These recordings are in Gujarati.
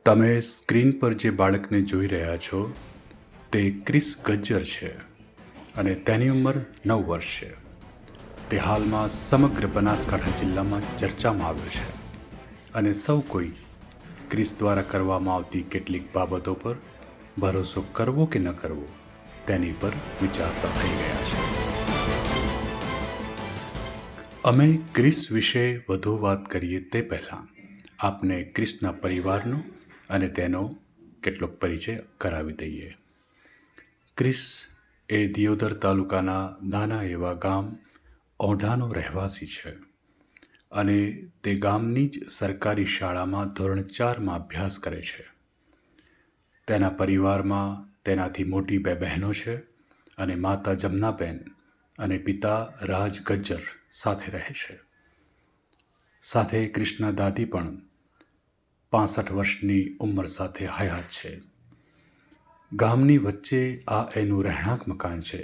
તમે સ્ક્રીન પર જે બાળકને જોઈ રહ્યા છો તે ક્રિસ ગજ્જર છે અને તેની ઉંમર 9 વર્ષ છે. તે હાલમાં સમગ્ર બનાસકાંઠા જિલ્લામાં ચર્ચામાં આવ્યો છે અને સૌ કોઈ ક્રિસ દ્વારા કરવામાં આવતી કેટલીક બાબતો પર ભરોસો કરવો કે ન કરવો તેની પર વિચારતા થઈ ગયા છે. અમે ક્રિસ વિશે વધુ વાત કરીએ તે પહેલાં આપને ક્રિસના પરિવારનો અને તેનો કેટલોક પરિચય કરાવી દઈએ. ક્રિસ એ દિયોદર તાલુકાના નાના એવા ગામ ઓઢાનો રહેવાસી છે અને તે ગામની જ સરકારી શાળામાં ધોરણ 4માં અભ્યાસ કરે છે. તેના પરિવારમાં તેનાથી મોટી 2 બહેનો છે અને માતા જમનાબેન અને પિતા રાજ ગજ્જર સાથે રહે છે. સાથે ક્રિસના દાદી પણ 65 વર્ષની ઉંમર સાથે હયાત છે. ગામની વચ્ચે આ એનું રહેણાંક મકાન છે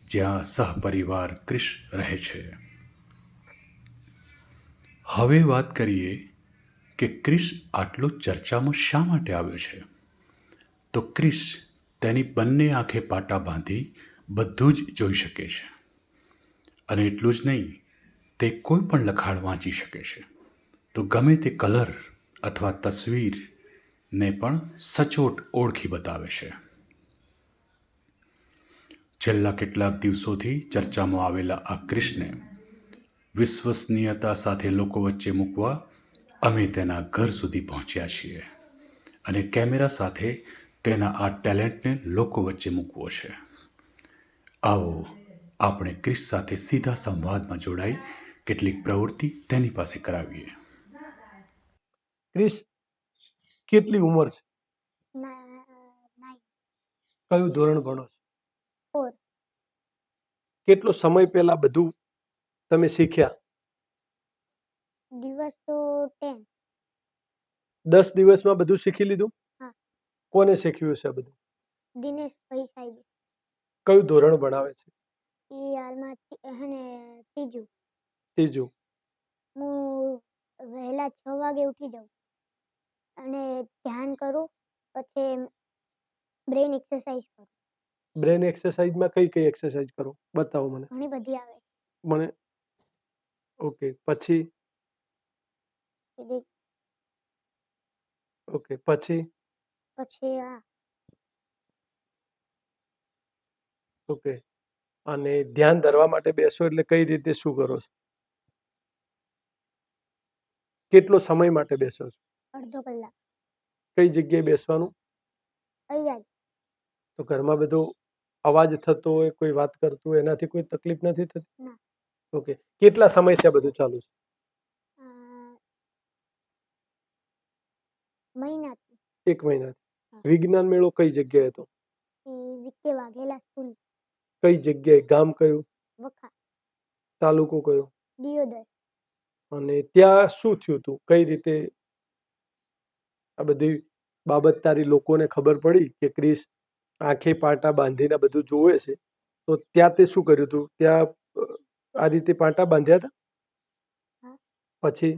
જ્યાં સહપરિવાર ક્રિસ રહે છે. હવે વાત કરીએ કે ક્રિસ આટલો ચર્ચામાં શા માટે આવ્યો છે. તો ક્રિસ તેની બંને આંખે પાટા બાંધી બધું જ જોઈ શકે છે અને એટલું જ નહીં, તે કોઈ પણ લખાણ વાંચી શકે છે. તો ગમે તે કલર અથવા તસવીરને પણ સચોટ ઓળખી બતાવે છે. છેલ્લા કેટલાક દિવસોથી ચર્ચામાં આવેલા આ ક્રિસને વિશ્વસનીયતા સાથે લોકો વચ્ચે મૂકવા અમે તેના ઘર સુધી પહોંચ્યા છીએ અને કેમેરા સાથે તેના આ ટેલેન્ટને લોકો વચ્ચે મૂકવો છે. આવો આપણે ક્રિસ સાથે સીધા સંવાદમાં જોડાઈ કેટલીક પ્રવૃત્તિ તેની પાસે કરાવીએ. ક્રિસ, કેટલી ઉંમર છે? કયું ધોરણ ભણો છો? 4. કેટલો સમય પહેલા બધું તમે શીખ્યા? દિવસ તો 10. 10 દિવસમાં બધું શીખી લીધું? હા. કોને શીખ્યું છે આ બધું? દિનેશભાઈ સાહેબ. કયું ધોરણ ભણાવે છે? એ હાલમાં ત્રીજું. ત્રીજું. હું વહેલા 6 વાગે ઉઠી જાઉં અને ધ્યાન કરું, પછી બ્રેન એક્સરસાઇઝ કરું. બ્રેન એક્સરસાઇઝમાં કઈ કઈ એક્સરસાઇઝ કરો? બતાવો મને. ઘણી બધી આવે. મને ઓકે. પછી આ ઓકે. અને ધ્યાન ધરવા માટે બેસો એટલે કઈ રીતે શું કરો છો? કેટલો સમય માટે બેસો છો? અડધો કલાક. કઈ જગ્યાએ બેસવાનું? અહીંયા જ. તો ઘરમાં બધો અવાજ થતો હોય, કોઈ વાત કરતું હોય, એનાથી કોઈ તકલીફ નથી થતી? ના. ઓકે. કેટલા સમયથી આ બધું ચાલુ છે? મહિનાથી. 1 મહિનાથી. વિજ્ઞાન મેળો કઈ જગ્યાએ હતો? એ વિકે વાઘેલા સ્કૂલ. કઈ જગ્યાએ? ગામ કયું? વખા. તાલુકો કયો? દિયોદર. અને ત્યાં શું થયું હતું? કઈ રીતે આ બધી બાબત તારી લોકોને ખબર પડી કે ક્રિસ આંખે પાટા બાંધીને બધું જોવે છે, તો ત્યાં તે શું કર્યું હતું? ત્યાં આ રીતે પાટા બાંધ્યા હતા? હા. પછી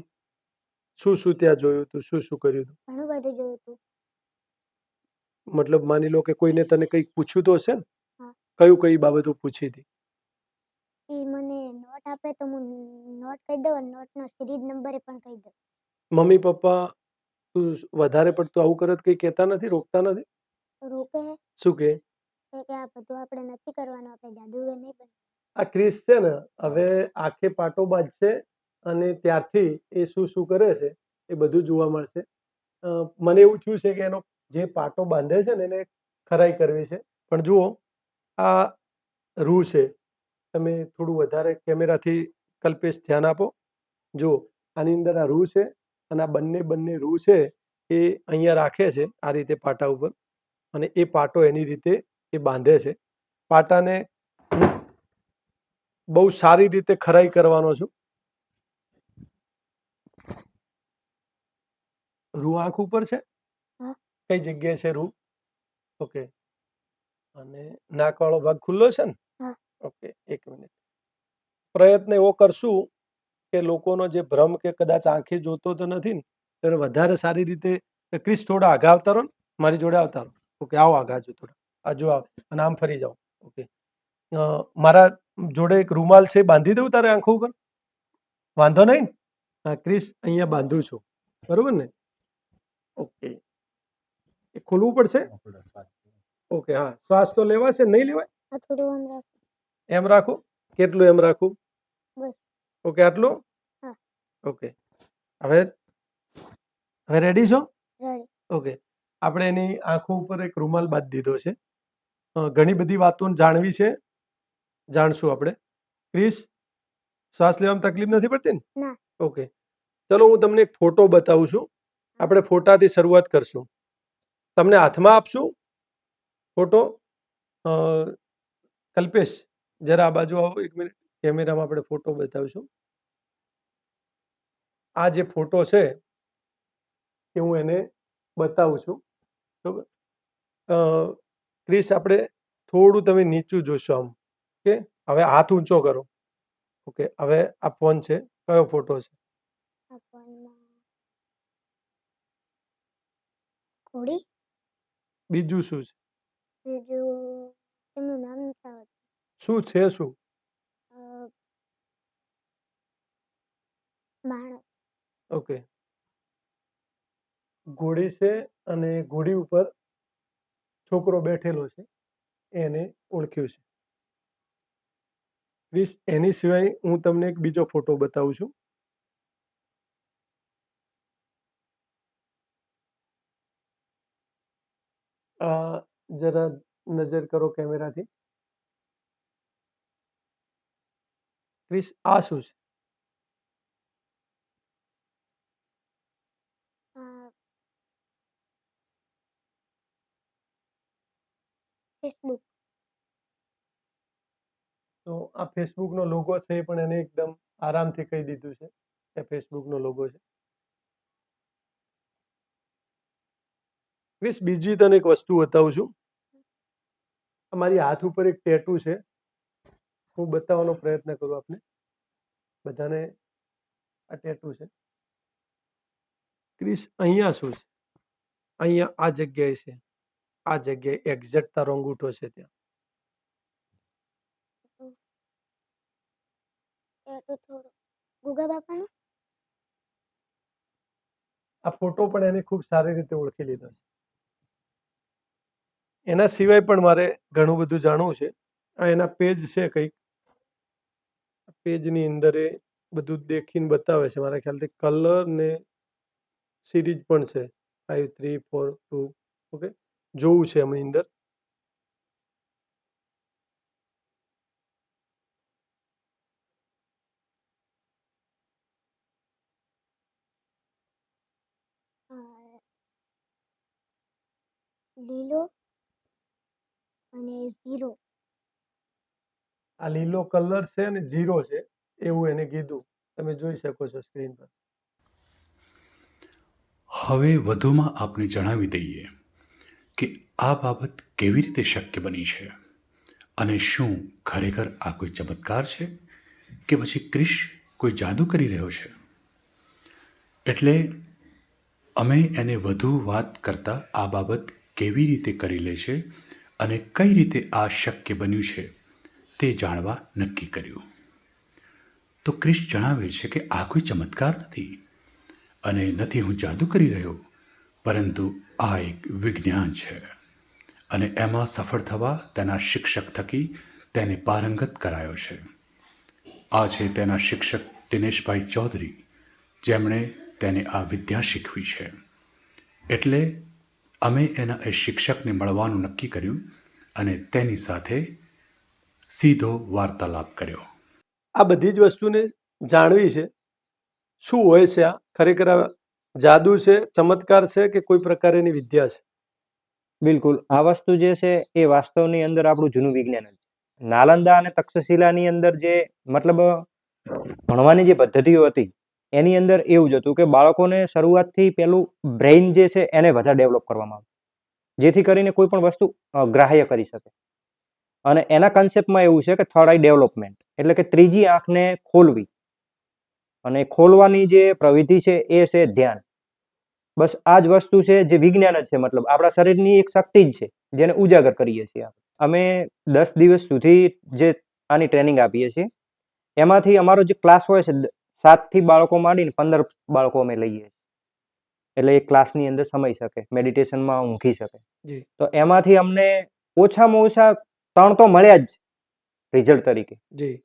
શું શું ત્યાં જોયું હતું? શું શું કર્યું હતું? ઘણું બધું જોયું હતું. મતલબ માની લો કે કોઈને તને કંઈક પૂછ્યું તો હશે ને? હા. કઈ બાબતો પૂછી હતી? એ મને નોટ આપે તો હું નોટ કહી દઉં અને નોટનો સિરીઝ નંબર પણ કહી દઉં. મમ્મી પપ્પા તું વધારે પડતું આવું કરે તો કંઈ કહેતા નથી? રોકતા નથી? રોકે હે શું કે? કે આ બધું આપણે નથી કરવાનું, આપણે જાદુગર નહીં બનવાનું. આ ક્રિસ છે ને, હવે આંખે પાટો બાંધશે અને ત્યારથી એ શું શું કરે છે એ બધું જોવા મળશે. મને એવું થયું છે કે એનો જે પાટો બાંધે છે ને એને ખરાઈ કરવી છે. પણ જુઓ, આ રૂ છે. તમે થોડું વધારે કેમેરાથી કલ્પેશ ધ્યાન આપો. જુઓ, આની અંદર આ રૂ છે અને આ બંને રૂ છે એ અહીંયા રાખે છે આ રીતે પાટા ઉપર, અને એ પાટો એની રીતે એ બાંધે છે. પાટાને બહુ સારી રીતે ખરાઈ કરવાનો છું. રૂ આંખ ઉપર છે? હા. કઈ જગ્યાએ છે રૂ? ઓકે. અને નાકવાળો ભાગ ખુલ્લો છે ને? હા. Okay, 1 minute. પ્રયત્ન એવો કરશું કે લોકોનો જે ભ્રમ કે કદાચ આંખે જોતો તો નથી ને, ત્યારે વધારે સારી રીતે ક્રિસ થોડા આગા આવતા રહો ને, મારી જોડે આવતા રહો. ઓકે, આવો આગા હજુ થોડા, હજુ આવો અને આમ ફરી જાઓ. ઓકે, મારા જોડે એક રૂમાલ છે, બાંધી દઉં તારે આંખો ઉપર? વાંધો નહીં ને? હા ક્રિસ, અહીંયા બાંધું છું, બરોબર ને? ઓકે, એ ખોલવું પડશે. ઓકે, હા, શ્વાસ તો લેવાશે, નહીં લેવાય? આ થોડું આમ રાખો. એમ રાખો. કેટલું એમ રાખું? બસ. ઓકે, આટલું? હા. ઓકે, હવે હવે રેડી છો? રેડી. ઓકે, આપણે એની આંખો ઉપર એક રૂમાલ બાંધી દીધો છે. ઘણી બધી વાતો જાણવી છે, જાણશું આપણે. ક્રિસ, શ્વાસ લેવામાં તકલીફ નથી પડતી ને? ના. ઓકે, ચલો હું તમને એક ફોટો બતાવું છું. આપણે ફોટાથી શરૂઆત કરશું. તમને હાથમાં આપશું ફોટો. કલ્પેશ, જરા આ બાજુ આવો, એક મિનિટ. કેમેરામાં આપણે ફોટો બતાવીશું. આ જે ફોટો છે એ હું એને બતાવું છું, બરાબર? ક્રિસ, આપણે થોડું તમે નીચું જોશો આમ. ઓકે, હવે હાથ ઊંચો કરો. ઓકે, હવે આ ફોન છે, કયો ફોટો છે? આ ફોનમાં ઘોડી. બીજું શું છે? બીજું એમનું નામ નથી આવડતું. શું છે શું? માણસ. ઓકે, ઘોડી છે અને ઘોડી ઉપર છોકરો બેઠેલો છે, એને ઓળખ્યું છે. ક્રિસ, એની સિવાય હું તમને એક બીજો ફોટો બતાવું છું. જરા નજર કરો કેમેરાથી. ક્રિસ, આ શું છે? ફેસબુક. તો આ ફેસબુકનો લોગો છે, એ પણ એને એકદમ આરામથી કહી દીધું છે કે ફેસબુકનો લોગો છે. ક્રિસ, બીજી તને એક વસ્તુ બતાવું છું. મારી હાથ ઉપર એક ટેટુ છે, હું બતાવવાનો પ્રયત્ન કરું આપને બધાને. આ ટેટુ છે. ક્રિસ, અહીંયા શું છે? અહીંયા આ જગ્યાએ છે, આ જગ્યાએ એક્ઝેક્ટ તારો અંગૂઠો છે ત્યાં. એ તો થોડું ગુગા બાપાનું. આ ફોટો પણ એને ખૂબ સારી રીતે ઓળખી લીધો છે. એના સિવાય પણ મારે ઘણું બધું જાણવું છે. આ એના પેજ છે કંઈક, પેજની અંદર એ બધું દેખીને બતાવે છે. મારા ખ્યાલથી કલર ને સિરીઝ પણ છે, 5 3 4 2. ઓકે, જોવું છે એમની અંદર. લીલો અને ઝીરો. આ લીલો કલર છે અને જીરો છે, એવું એને કીધું. તમે જોઈ શકો છો સ્ક્રીન પર. હવે વધુમાં આપને જણાવી દઈએ કે આ બાબત કેવી રીતે શક્ય બની છે અને શું ખરેખર આ કોઈ ચમત્કાર છે કે પછી ક્રિશ કોઈ જાદુ કરી રહ્યો છે. એટલે અમે એને વધુ વાત કરતાં આ બાબત કેવી રીતે કરી લે છે અને કઈ રીતે આ શક્ય બન્યું છે તે જાણવા નક્કી કર્યું. તો ક્રિશ જણાવે છે કે આ કોઈ ચમત્કાર નથી અને નથી હું જાદુ કરી રહ્યો, પરંતુ આ એક વિજ્ઞાન છે અને એમાં સફળ થવા તેના શિક્ષક થકી તેને પારંગત કરાયો છે. આ છે તેના શિક્ષક દિનેશભાઈ ચૌધરી, જેમણે તેને આ વિદ્યા શીખવી છે. એટલે અમે એના એ શિક્ષકને મળવાનું નક્કી કર્યું અને તેની સાથે સીધો વાર્તાલાપ કર્યો. આ બધી જ વસ્તુને જાણવી છે. શું હોય છે આ? ખરેખર આ જાદુ છે, ચમત્કાર છે કે કોઈ પ્રકારની વિદ્યા છે? બિલકુલ, આ વસ્તુ જે છે એ વાસ્તવની અંદર આપણું જૂનું વિજ્ઞાન છે. નાલંદા અને તક્ષશિલાની અંદર જે મતલબ ભણવાની જે પદ્ધતિઓ હતી એની અંદર એવું જ હતું કે બાળકોને શરૂઆતથી પેલું બ્રેઇન જે છે એને વધારે ડેવલપ કરવામાં આવે, જેથી કરીને કોઈ પણ વસ્તુ ગ્રાહ્ય કરી શકે. અને એના કન્સેપ્ટમાં એવું છે કે થર્ડ આઈ ડેવલપમેન્ટ, એટલે કે ત્રીજી આંખને ખોલવી. અને ખોલવાની જે પ્રવિધિ છે એ છે ધ્યાન. બસ આ જ વસ્તુ છે, જે વિજ્ઞાન જ છે. મતલબ આપણા શરીરની એક શક્તિ જ છે, જેને ઉજાગર કરીએ છીએ આપણે. અમે 10 દિવસ સુધી જે આની ટ્રેનિંગ આપીએ છીએ, એમાંથી અમારો જે ક્લાસ હોય છે 7 થી બાળકો માંડીને 15 બાળકો અમે લઈએ છીએ. એટલે એક ક્લાસની અંદર સમાઈ શકે, મેડિટેશનમાં ઊંઘી શકે. જી. તો એમાંથી અમને ઓછામાં ઓછા 3 તો મળ્યા જ રિઝલ્ટ તરીકે. જી.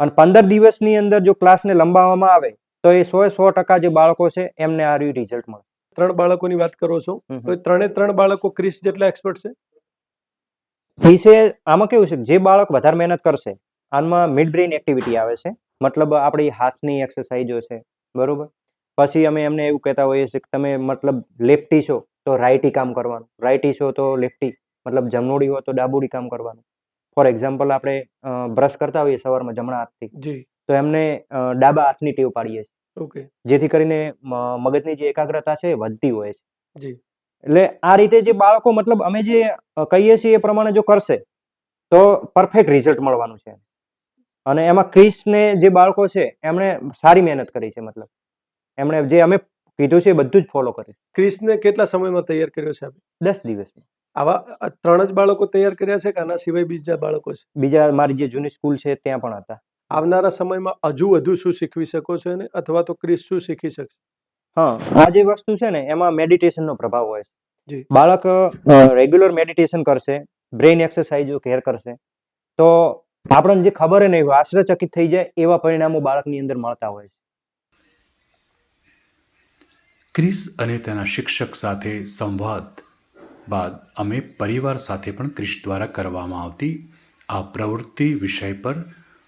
અને 15 દિવસની અંદર જો ક્લાસને લંબાવવામાં આવે તો એ 100% જે બાળકો છે એમને આ રહ્યું રિઝલ્ટ મળે. 3 બાળકોની વાત કરો છો, તો એ 3 બાળકો ક્રિસ જેટલા એક્સપર્ટ છે? વિશે આમાં કેવું છે, જે બાળક વધારે મહેનત કરશે, આમાં મિડ બ્રેઇન એક્ટિવિટી આવે છે. મતલબ આપણી હાથની એક્સરસાઇઝો છે, બરોબર. પછી અમે એમને એવું કહેતા હોઈએ છીએ કે તમે મતલબ લેફ્ટી છો તો રાઇટી કામ કરવાનું, રાઇટી છો તો લેફ્ટી, મતલબ જમણોડી હોય તો ડાબોડી કામ કરવાનું. ફોર એક્ઝામ્પલ આપણે બ્રશ કરતા હોઈએ સવારમાં જમણા હાથથી, જી. તો એમને ડાબા હાથની ટેવ પાડીએ છીએ, ઓકે. જેથી કરીને મગજની જે એકાગ્રતા છે એ વધતી હોય છે. જી. એટલે આ રીતે જે બાળકો મતલબ અમે જે કહીએ છીએ એ પ્રમાણે જો કરશે તો પરફેક્ટ રિઝલ્ટ મળવાનું છે. અને એમાં ક્રિસને જે બાળકો છે એમણે સારી મહેનત કરી છે. મતલબ એમણે જે અમે કીધું છે એ બધું જ ફોલો કર્યું. ક્રિસને કેટલા સમયમાં તૈયાર કર્યો છે આપે? 10 દિવસમાં. આવા 3 જ બાળકો તૈયાર કર્યા છે કે આના સિવાય બીજા બાળકો છે? બીજા મારી જે જૂની સ્કૂલ છે ત્યાં પણ હતા. આવનારા સમયમાં હજુ વધુ શું શીખવી શકો છો એને, અથવા તો ક્રિસ શું શીખી શકશે? હા, આ જે વસ્તુ છે ને એમાં મેડિટેશનનો પ્રભાવ હોય છે. જી. બાળક રેગ્યુલર મેડિટેશન કરશે, બ્રેઇન એક્સરસાઇઝો કેર કરશે, તો આપણને જે ખબર નહીં હોય, આશ્ચર્યચકિત થઈ જાય એવા પરિણામો બાળકની અંદર મળતા હોય છે. ક્રિસ અને તેના શિક્ષક સાથે સંવાદ બાદ અમે પરિવાર સાથે પણ ક્રિસ દ્વારા કરવામાં આવતી આ પ્રવૃત્તિ વિષય પર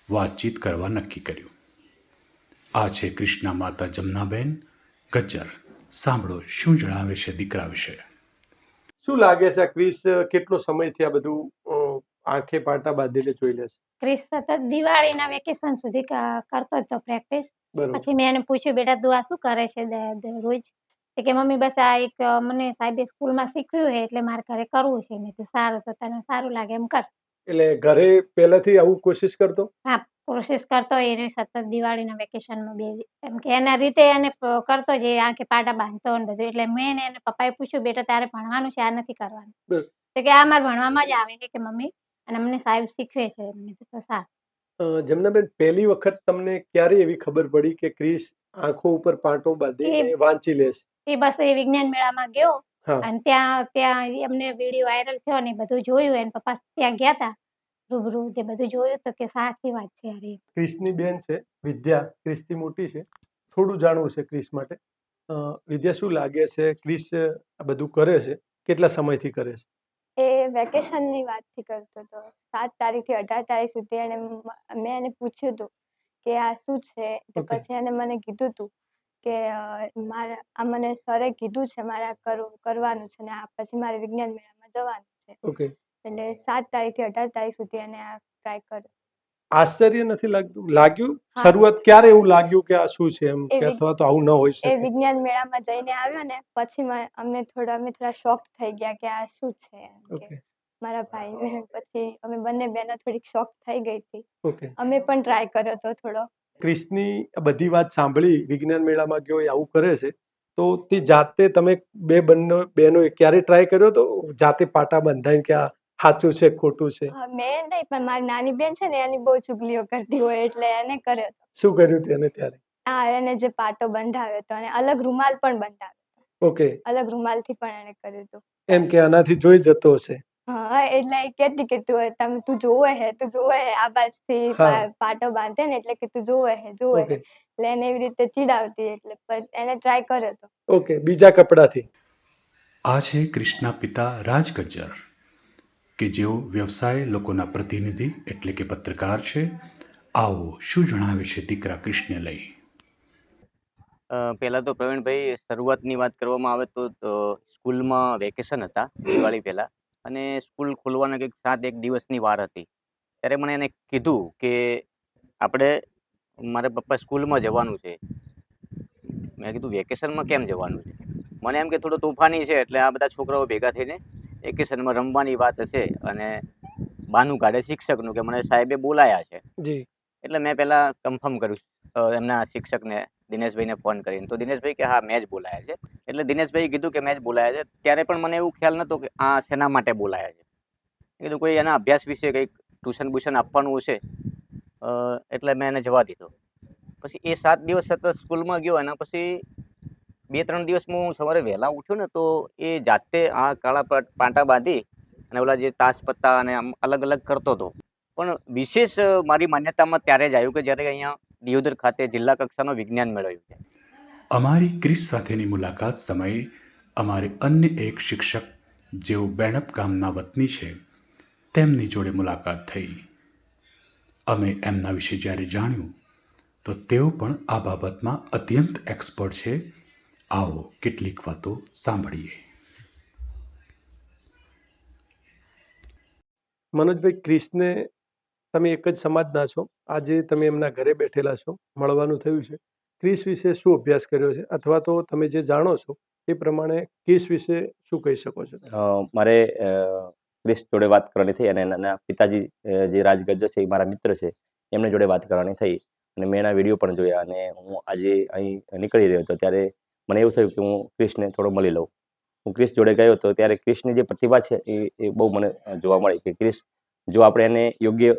વાતચીત કરવા નક્કી કર્યું. આ છે ક્રિસના માતા જમનાબેન ગજ્જર. સાંભળો શું જણાવે છે દીકરા વિશે. શું લાગે છે આ ક્રિસ કેટલો સમયથી આ બધું આંખે પાટા બાંધીને જોઈ લે છે? ક્રિસ સતત દિવાળીના વેકેશન સુધી કરતો હતો પ્રેક્ટિસ. બરોબર. પછી મેં એને પૂછ્યું, બેટા તું આ શું કરે છે રોજ? તો કે મમ્મી બસ આ એક મને સાહેબે સ્કૂલમાં શીખવ્યું છે એટલે મારે ઘરે કરવું છે. મેં કીધું સારું, તો તને સારું લાગે એમ કર. એટલે ઘરે પહેલાથી આવું કોશિશ કરતો? હા, કોશિશ કરતો એને સતત દિવાળીના વેકેશનમાં એમ કે એના રીતે એને કરતો, જે આંખે પાટા બાંધતો ને બધું. એટલે મેં એને પપ્પાએ પૂછ્યું, બેટા તારે ભણવાનું છે, આ નથી કરવાનું? બરાબર. તો કે આ મારે ભણવામાં જ આવે છે કે મમ્મી, અને અમને સાહેબ શીખવે છે. મેં કીધું સારું. જમનાબેન, પહેલી વખત તમને ક્યારે એવી ખબર પડી કે ક્રિસ આંખો ઉપર પાટો બાંધીને વાંચી લે છે? એ બસ એ વિજ્ઞાન મેળામાં ગયો હા. અને ત્યાં એમને વિડીયો વાયરલ થયો ને બધું જોયું. એને પપ્પા ત્યાં ગયા હતા રૂબરૂ, તે બધું જોયું તો કે સાચી વાત છે. યાર, ક્રિસની બેન છે વિદ્યા, ક્રિસથી મોટી છે. થોડું જાણવું છે ક્રિસ માટે. વિદ્યા, શું લાગે છે ક્રિસ આ બધું કરે છે, કેટલા સમયથી કરે છે? એ વેકેશનની વાતથી કરતો હતો. 7 તારીખથી 18 તારીખ સુધી મેં એને પૂછ્યું હતું કે આ શું છે, તો Okay. પછી એને મને કીધું હતું કે આ મને સરે કીધું છે મારે આ કરવાનું છે, ને આ પછી મારે વિજ્ઞાન મેળામાં જવાનું છે. ઓકે. એટલે 7 તારીખથી 18 તારીખ સુધી એને આ ટ્રાય કર્યો. આશ્ચર્ય નથી લાગ્યું? હા. શરૂઆત ક્યારે એવું લાગ્યું કે આ શું છે એમ, એ કે અથવા તો આવું ન હોઈ એ શકે? વિજ્ઞાન મેળામાં જઈને આવ્યો ને પછી અમે થોડા શોક થઈ ગયા કે આ શું છે એમ કે. ઓકે. મારા ભાઈને પછી અમે બંને બહેનો થોડીક શોક થઈ ગઈ હતી. ઓકે. અમે પણ ટ્રાય કર્યો હતો થોડો. ક્રિસની આ બધી વાત સાંભળી, વિજ્ઞાન મેળામાં ગયો એ આવું કરે છે, તો તે જાતે તમે બહેનોએ ક્યારે ટ્રાય કર્યો તો જાતે પાટા બંધાઈને કે આ સાચું છે ખોટું છે? મેં નહીં, પણ મારી નાની બેન છે ને એની બહુ ચુગલીઓ કરતી હોય એટલે એને કર્યો હતો. શું કર્યું તેને ત્યારે? એને જે પાટો બંધાવ્યો હતો અને અલગ રૂમાલ પણ બંધાવ્યો. ઓકે. અલગ રૂમાલથી પણ એને કર્યું હતું. એમ કે આનાથી જોઈ જતો હશે. હા, એટલે એ કહેતી કે તું જોવે હે આ બાજુથી હા. પાટો બાંધે ને એટલે કે તું જોવે હે. ઓકે. એટલે એને એવી રીતે ચીડાવતી, એટલે એને ટ્રાય કર્યો હતો. ઓકે. બીજા કપડાથી? આ છે ક્રિસના પિતા રાજ ગજ્જર, કે જેઓ વ્યવસાય લોકોના પ્રતિનિધિ એટલે કે પત્રકાર છે. આવો શું જણાવે છે દીકરા ક્રિસને લઈ. પહેલાં તો પ્રવીણભાઈ, શરૂઆતની વાત કરવામાં આવે તો સ્કૂલમાં વેકેશન હતા દિવાળી પહેલાં, અને સ્કૂલ ખોલવાના કંઈક 7-1 દિવસની વાર હતી. ત્યારે મને એને કીધું કે મારે પપ્પા સ્કૂલમાં જવાનું છે. મેં કીધું વેકેશનમાં કેમ જવાનું છે? મને એમ કે થોડો તોફાની છે એટલે આ બધા છોકરાઓ ભેગા થઈને વેકેશનમાં રમવાની વાત હશે, અને બહાનું કાઢે શિક્ષકનું કે મને સાહેબે બોલાયા છે. જી. એટલે મેં પહેલાં કન્ફર્મ કર્યું એમના શિક્ષકને, દિનેશભાઈને ફોન કરીને. તો દિનેશભાઈ કે હા, મેં જ બોલાયા છે. એટલે દિનેશભાઈએ કીધું કે મેં જ બોલાયા છે. ત્યારે પણ મને એવું ખ્યાલ નહોતો કે આ શેના માટે બોલાયા છે. મેં કીધું કોઈ એના અભ્યાસ વિશે કંઈક ટ્યુશન બ્યુશન આપવાનું હશે, એટલે મેં એને જવા દીધો. પછી એ 7 દિવસ સતત સ્કૂલમાં ગયો. એના પછી 2-3 દિવસમાં હું સવારે વહેલા ઉઠ્યો ને તો એ જાતે આ કાળા પાટા બાંધી અને ઓલા જે તાશ પત્તા અને આમ અલગ અલગ કરતો હતો. પણ વિશેષ મારી માન્યતામાં ત્યારે જ આવ્યું કે જ્યારે અહીંયા દિયોદર ખાતે જિલ્લા કક્ષાનો વિજ્ઞાન મેળો યોજાય. અમારી ક્રિસ સાથેની મુલાકાત સમયે અમારે અન્ય એક શિક્ષક જેઓ બેણપ ગામના વતની છે તેમની જોડે મુલાકાત થઈ. અમે એમના વિશે જ્યારે જાણ્યું તો તેઓ પણ આ બાબતમાં અત્યંત એક્સપર્ટ છે. આવો કેટલીક વાતો સાંભળીએ. મનોજભાઈ, ક્રિસને તમે એક જ સમાજના છો, આજે તમે એમના ઘરે બેઠેલા છો, મળવાનું થયું છે. ક્રિસ વિશે શું અભ્યાસ કર્યો છે, અથવા તો તમે જે જાણો છો એ પ્રમાણે ક્રિસ વિશે શું કહી શકો છો? મારે ક્રિસ જોડે વાત કરવાની થઈ અને એના પિતાજી જે રાજ ગજ્જર છે એ મારા મિત્ર છે, એમની જોડે વાત કરવાની થઈ અને મેં એના વિડીયો પણ જોયા. અને હું આજે અહીં નીકળી રહ્યો હતો ત્યારે મને એવું થયું કે હું ક્રિસને થોડો મળી લઉં. હું ક્રિસ જોડે ગયો હતો ત્યારે ક્રિસની જે પ્રતિભા છે એ બહુ મને જોવા મળી કે ક્રિસ જો આપણે એને યોગ્ય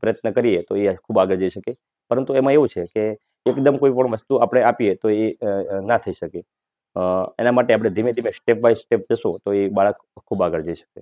પ્રયત્ન કરીએ તો એ ખૂબ આગળ જઈ શકે. પરંતુ એમાં એવું છે કે એકદમ કોઈ પણ વસ્તુ આપણે આપીએ તો એ ના થઈ શકે. એના માટે આપણે ધીમે ધીમે સ્ટેપ બાય સ્ટેપ જશું તો એ બાળક ખૂબ આગળ જઈ શકે.